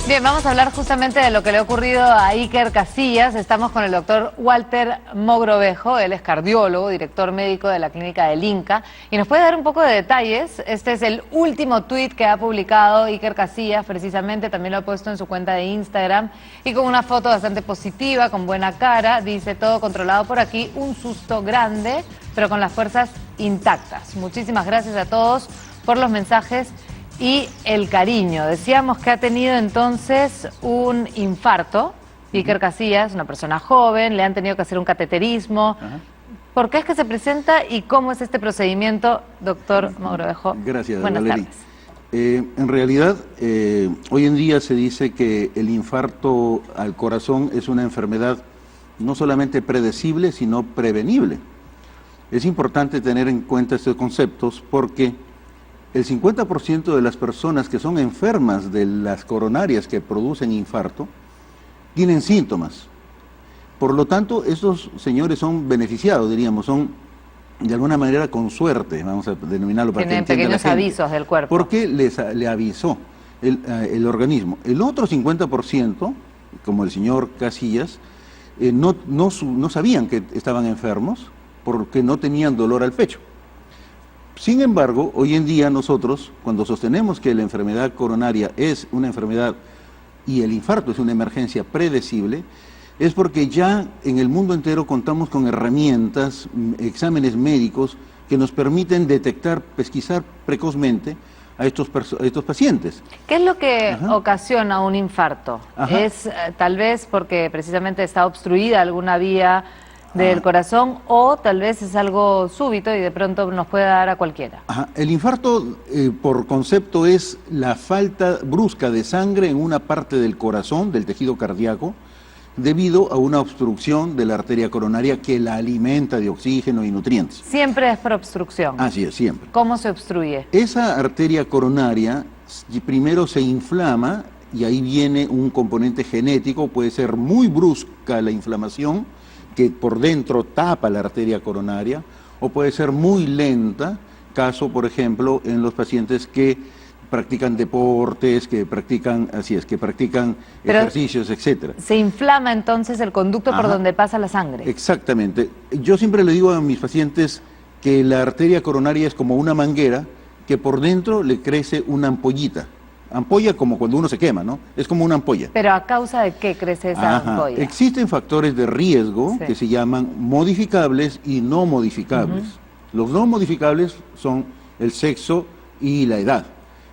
Bien, vamos a hablar justamente de lo que le ha ocurrido a Iker Casillas. Estamos con el doctor Walter Mogrovejo, él es cardiólogo, director médico de la clínica del Inca, y nos puede dar un poco de detalles. Este es el último tuit que ha publicado Iker Casillas, precisamente, también lo ha puesto en su cuenta de Instagram, y con una foto bastante positiva, con buena cara, dice: todo controlado por aquí, un susto grande, pero con las fuerzas intactas. Muchísimas gracias a todos por los mensajes y el cariño. Decíamos que ha tenido entonces un infarto, Iker Casillas, una persona joven, le han tenido que hacer un cateterismo. ¿Por qué es que se presenta y cómo es este procedimiento, doctor Mogrovejo? Gracias, buenas Valery. tardes. En realidad, hoy en día se dice que el infarto al corazón es una enfermedad no solamente predecible, sino prevenible. Es importante tener en cuenta estos conceptos porque el 50% de las personas que son enfermas de las coronarias que producen infarto tienen síntomas. Por lo tanto, estos señores son beneficiados, diríamos, son de alguna manera con suerte, vamos a denominarlo para que entienda la gente. Tienen pequeños avisos del cuerpo. Porque le avisó el organismo. El otro 50%, como el señor Casillas, no sabían que estaban enfermos porque no tenían dolor al pecho. Sin embargo, hoy en día nosotros, cuando sostenemos que la enfermedad coronaria es una enfermedad y el infarto es una emergencia predecible, es porque ya en el mundo entero contamos con herramientas, exámenes médicos que nos permiten detectar, pesquisar precozmente a estos pacientes. ¿Qué es lo que ocasiona un infarto? ¿Es tal vez porque precisamente está obstruida alguna vía del corazón, o tal vez es algo súbito y de pronto nos puede dar a cualquiera? El infarto, por concepto, es la falta brusca de sangre en una parte del corazón, del tejido cardíaco, debido a una obstrucción de la arteria coronaria que la alimenta de oxígeno y nutrientes. Siempre es por obstrucción. Así es, siempre. ¿Cómo se obstruye? Esa arteria coronaria primero se inflama y ahí viene un componente genético, puede ser muy brusca la inflamación, que por dentro tapa la arteria coronaria, o puede ser muy lenta, caso, por ejemplo, en los pacientes que practican deportes, que practican ejercicios, etcétera. ¿Se inflama entonces el conducto por donde pasa la sangre? Exactamente. Yo siempre le digo a mis pacientes que la arteria coronaria es como una manguera que por dentro le crece una ampollita. Ampolla como cuando uno se quema, ¿no? Es como una ampolla. ¿Pero a causa de qué crece esa ampolla? Existen factores de riesgo que se llaman modificables y no modificables. Los no modificables son el sexo y la edad,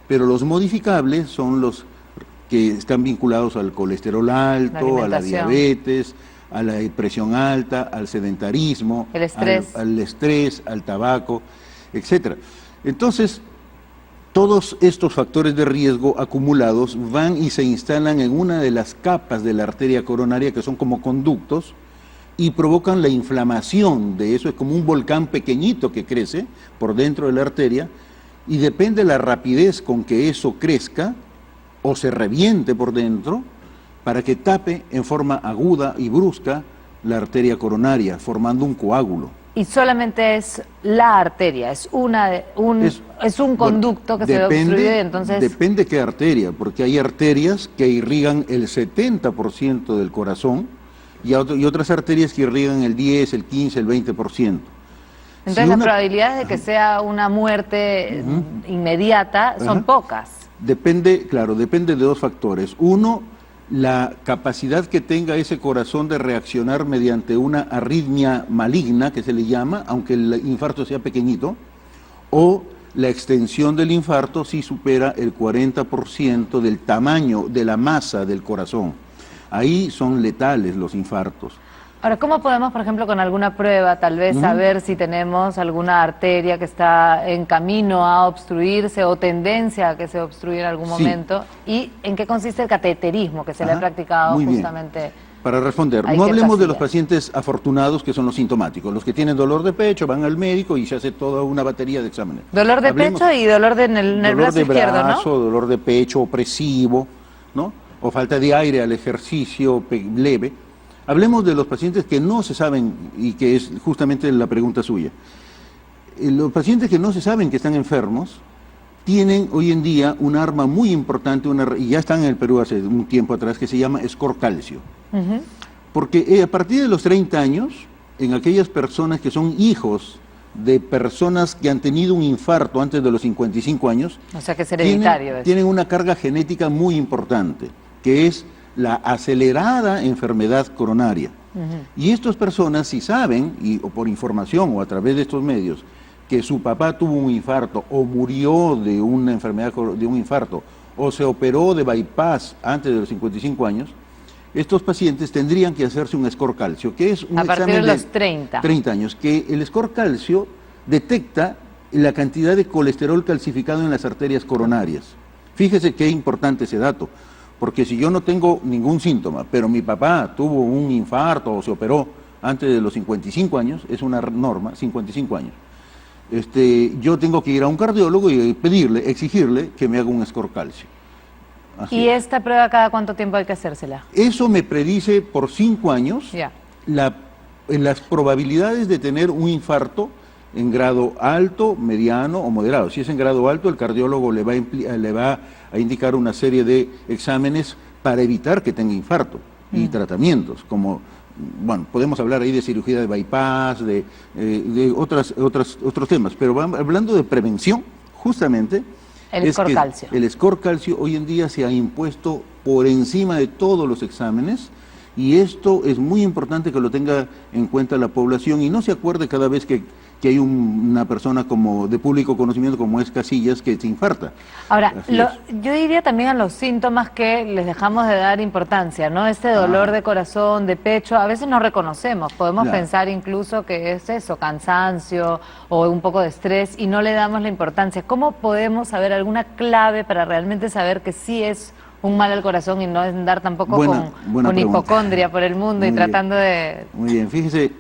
pero los modificables son los que están vinculados al colesterol alto, a la diabetes, a la presión alta, al sedentarismo, el estrés. al estrés, al tabaco, etcétera. Entonces, todos estos factores de riesgo acumulados van y se instalan en una de las capas de la arteria coronaria, que son como conductos, y provocan la inflamación de eso. Es como un volcán pequeñito que crece por dentro de la arteria, y depende de la rapidez con que eso crezca o se reviente por dentro, para que tape en forma aguda y brusca la arteria coronaria, formando un coágulo. Y solamente es la arteria, es un conducto que se ve obstruido y entonces... Depende qué arteria, porque hay arterias que irrigan el 70% del corazón y otras arterias que irrigan el 10, el 15, el 20%. Entonces las probabilidades de que sea una muerte inmediata son pocas. Depende, claro, depende de dos factores. Uno, la capacidad que tenga ese corazón de reaccionar mediante una arritmia maligna, que se le llama, aunque el infarto sea pequeñito, o la extensión del infarto si supera el 40% del tamaño de la masa del corazón. Ahí son letales los infartos. Ahora, ¿cómo podemos, por ejemplo, con alguna prueba, tal vez saber si tenemos alguna arteria que está en camino a obstruirse o tendencia a que se obstruya en algún momento? ¿Y en qué consiste el cateterismo que se le ha practicado justamente? Para responder, no hablemos de los pacientes afortunados que son los sintomáticos. Los que tienen dolor de pecho van al médico y se hace toda una batería de exámenes. Dolor de pecho y dolor en el brazo izquierdo, ¿no? Dolor de pecho opresivo, ¿no? O falta de aire al ejercicio leve. Hablemos de los pacientes que no se saben, y que es justamente la pregunta suya. Los pacientes que no se saben que están enfermos tienen hoy en día un arma muy importante, y ya están en el Perú hace un tiempo atrás, que se llama score calcio. Porque a partir de los 30 años, en aquellas personas que son hijos de personas que han tenido un infarto antes de los 55 años, o sea que es hereditario tienen una carga genética muy importante, que es la acelerada enfermedad coronaria. Y estas personas, si saben, o por información o a través de estos medios, que su papá tuvo un infarto o murió de una enfermedad, de un infarto, o se operó de bypass antes de los 55 años, estos pacientes tendrían que hacerse un score calcio, que es un examen a partir de los 30 años, que el score calcio detecta la cantidad de colesterol calcificado en las arterias coronarias. Fíjese qué importante ese dato, porque si yo no tengo ningún síntoma, pero mi papá tuvo un infarto o se operó antes de los 55 años, es una norma, 55 años, yo tengo que ir a un cardiólogo y exigirle que me haga un score calcio. Así. ¿Y esta prueba cada cuánto tiempo hay que hacérsela? Eso me predice por 5 años las probabilidades de tener un infarto en grado alto, mediano o moderado. Si es en grado alto, el cardiólogo le va a indicar una serie de exámenes para evitar que tenga infarto y tratamientos, como, bueno, podemos hablar ahí de cirugía de bypass, de otros temas, pero hablando de prevención, justamente, el score calcio. El score calcio hoy en día se ha impuesto por encima de todos los exámenes, y esto es muy importante que lo tenga en cuenta la población y no se acuerde cada vez que hay una persona como de público conocimiento como es Casillas que se infarta. Ahora, yo diría también a los síntomas que les dejamos de dar importancia, ¿no? Este dolor de corazón, de pecho, a veces no reconocemos, podemos pensar incluso que es eso, cansancio o un poco de estrés y no le damos la importancia. ¿Cómo podemos saber alguna clave para realmente saber que sí es un mal al corazón y no andar tampoco con hipocondria por el mundo y tratando de... Muy bien, fíjese,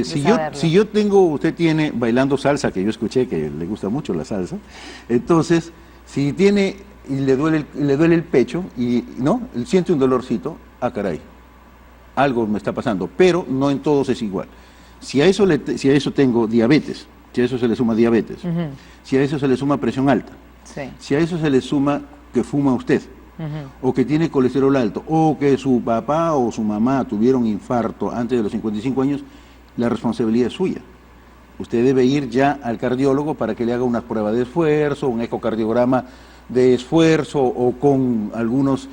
si yo tengo, usted tiene bailando salsa, que yo escuché que le gusta mucho la salsa, entonces, si tiene y le duele el pecho y no, siente un dolorcito, caray, algo me está pasando, pero no en todos es igual. Si a eso tengo diabetes, si a eso se le suma diabetes, si a eso se le suma presión alta, si a eso se le suma que fuma usted, o que tiene colesterol alto, o que su papá o su mamá tuvieron infarto antes de los 55 años, la responsabilidad es suya. Usted debe ir ya al cardiólogo para que le haga una prueba de esfuerzo, un ecocardiograma de esfuerzo o con algunos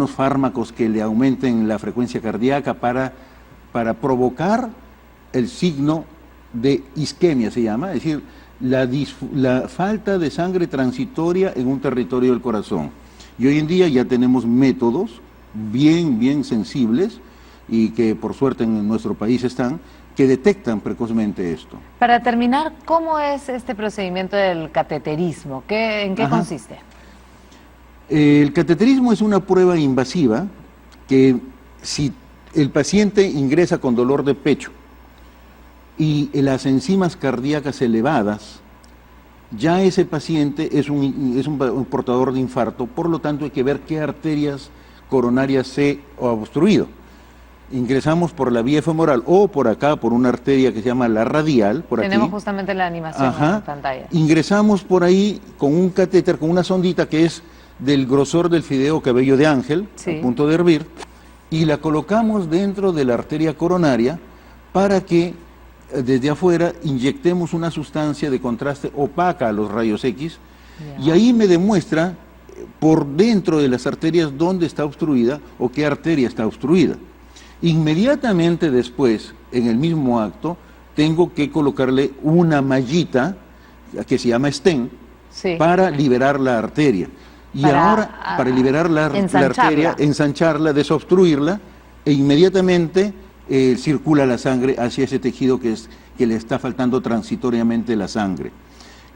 fármacos que le aumenten la frecuencia cardíaca para provocar el signo de isquemia, se llama, es decir, la falta de sangre transitoria en un territorio del corazón. Y hoy en día ya tenemos métodos bien sensibles y que por suerte en nuestro país están, que detectan precozmente esto. Para terminar, ¿cómo es este procedimiento del cateterismo? ¿En qué consiste? El cateterismo es una prueba invasiva que si el paciente ingresa con dolor de pecho y las enzimas cardíacas elevadas, ya ese paciente es un portador de infarto, por lo tanto hay que ver qué arterias coronarias se ha obstruido. Ingresamos por la vía femoral o por acá, por una arteria que se llama la radial, por aquí. Tenemos justamente la animación en pantalla. Ingresamos por ahí con un catéter, con una sondita que es del grosor del fideo cabello de ángel, a punto de hervir, y la colocamos dentro de la arteria coronaria para que desde afuera inyectemos una sustancia de contraste opaca a los rayos X, y ahí me demuestra por dentro de las arterias dónde está obstruida o qué arteria está obstruida. Inmediatamente después, en el mismo acto, tengo que colocarle una mallita que se llama stent para liberar la arteria. Y para liberar la arteria, ensancharla, desobstruirla, e inmediatamente circula la sangre hacia ese tejido que le está faltando transitoriamente la sangre.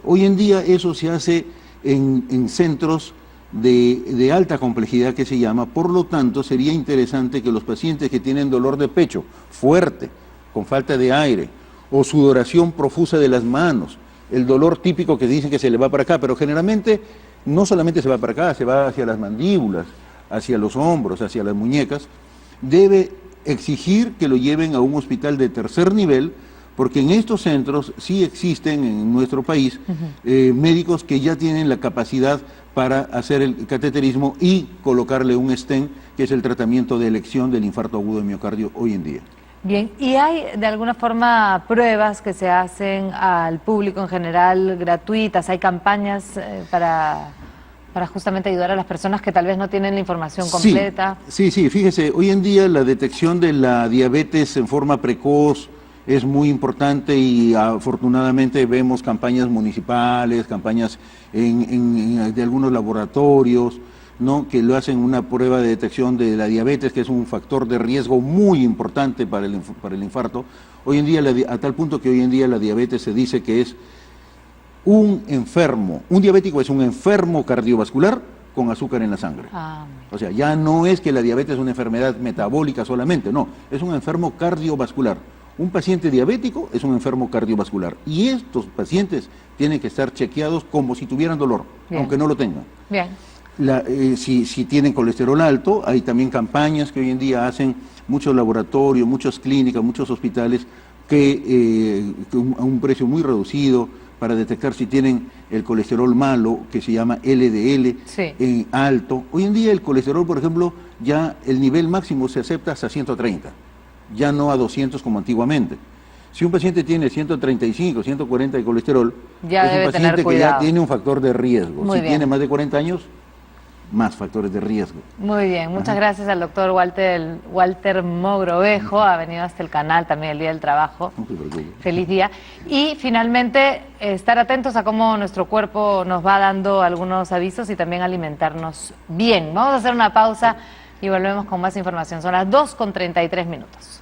Hoy en día eso se hace en centros de alta complejidad que se llama, por lo tanto sería interesante que los pacientes que tienen dolor de pecho fuerte, con falta de aire, o sudoración profusa de las manos, el dolor típico que dicen que se le va para acá, pero generalmente no solamente se va para acá, se va hacia las mandíbulas, hacia los hombros, hacia las muñecas, debe exigir que lo lleven a un hospital de tercer nivel porque en estos centros sí existen en nuestro país médicos que ya tienen la capacidad para hacer el cateterismo y colocarle un stent, que es el tratamiento de elección del infarto agudo de miocardio hoy en día. Bien, ¿y hay de alguna forma pruebas que se hacen al público en general gratuitas? ¿Hay campañas para justamente ayudar a las personas que tal vez no tienen la información completa? Sí, fíjese, hoy en día la detección de la diabetes en forma precoz es muy importante y afortunadamente vemos campañas municipales, campañas de algunos laboratorios, ¿no?, que lo hacen una prueba de detección de la diabetes, que es un factor de riesgo muy importante para el infarto. Hoy en día, a tal punto que hoy en día la diabetes se dice que es un diabético es un enfermo cardiovascular con azúcar en la sangre. O sea, ya no es que la diabetes es una enfermedad metabólica solamente, no, es un enfermo cardiovascular. Un paciente diabético es un enfermo cardiovascular y estos pacientes tienen que estar chequeados como si tuvieran dolor, aunque no lo tengan. Bien. Si tienen colesterol alto, hay también campañas que hoy en día hacen muchos laboratorios, muchas clínicas, muchos hospitales que a un precio muy reducido para detectar si tienen el colesterol malo, que se llama LDL, alto. Hoy en día el colesterol, por ejemplo, ya el nivel máximo se acepta hasta 130, ya no a 200 como antiguamente. Si un paciente tiene 135, 140 de colesterol, ya es un paciente que ya tiene un factor de riesgo. Muy si bien. tiene más de 40 años, más factores de riesgo. Muy bien, muchas gracias al doctor Walter Mogrovejo, ha venido hasta el canal también el Día del Trabajo. No te preocupes. Feliz día. Y finalmente, estar atentos a cómo nuestro cuerpo nos va dando algunos avisos y también alimentarnos bien. Vamos a hacer una pausa y volvemos con más información. Son las 2:33.